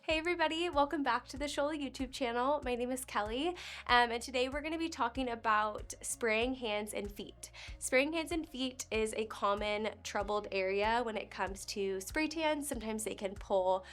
Hey everybody, welcome back to the Shola YouTube channel. My name is Kelly, and today we're going to be talking about spraying hands and feet. Spraying hands and feet is a common troubled area when it comes to spray tans. Sometimes they can pull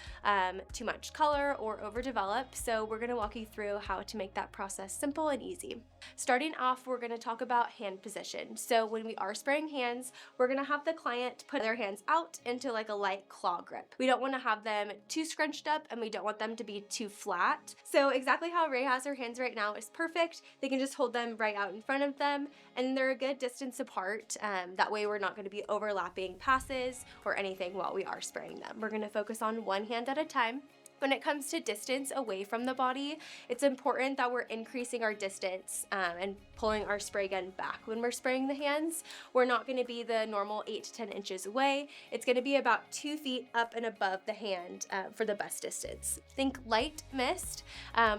too much color or overdevelop, so we're going to walk you through how to make that process simple and easy. Starting off, we're going to talk about hand position. So when we are spraying hands, we're going to have the client put their hands out into like a light claw grip. We don't want to have them too scrunched up and we don't want them to be too flat. So exactly how Ray has her hands right now is perfect. They can just hold them right out in front of them and they're a good distance apart. That way we're not going to be overlapping passes or anything while we are spraying them. We're going to focus on one hand at a time. When it comes to distance away from the body, it's important that we're increasing our distance and pulling our spray gun back. When we're spraying the hands, we're not going to be the normal 8 to 10 inches away. It's going to be about 2 feet up and above the hand for the best distance. Think light mist.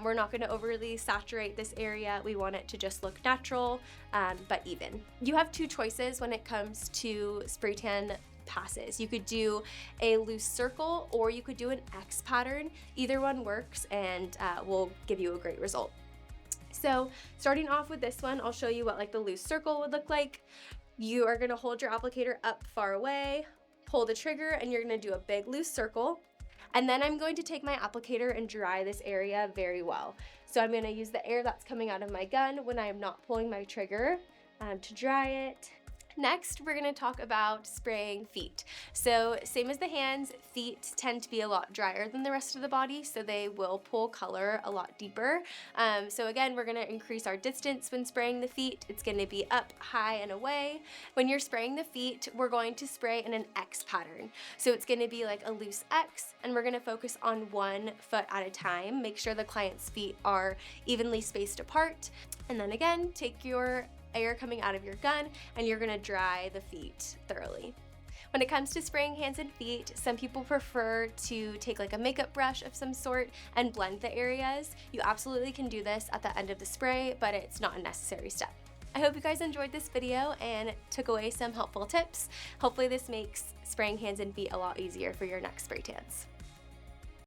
We're not going to overly saturate this area. We want it to just look natural, but even. You have two choices when it comes to spray tan passes. You could do a loose circle or you could do an X pattern. Either one works and will give you a great result. So starting off with this one, I'll show you what like the loose circle would look like. You are going to hold your applicator up far away, pull the trigger, and you're going to do a big loose circle. And then I'm going to take my applicator and dry this area very well. So I'm going to use the air that's coming out of my gun when I am not pulling my trigger to dry it. Next, we're going to talk about spraying feet. So same as the hands, feet tend to be a lot drier than the rest of the body, so they will pull color a lot deeper. So again, we're going to increase our distance when spraying the feet. It's going to be up, high, and away. When you're spraying the feet, we're going to spray in an X pattern. So it's going to be like a loose X, and we're going to focus on 1 foot at a time. Make sure the client's feet are evenly spaced apart. And then again, take your air coming out of your gun and you're going to dry the feet thoroughly. When it comes to spraying hands and feet, some people prefer to take like a makeup brush of some sort and blend the areas. You absolutely can do this at the end of the spray, but it's not a necessary step. I hope you guys enjoyed this video and took away some helpful tips. Hopefully this makes spraying hands and feet a lot easier for your next spray tans.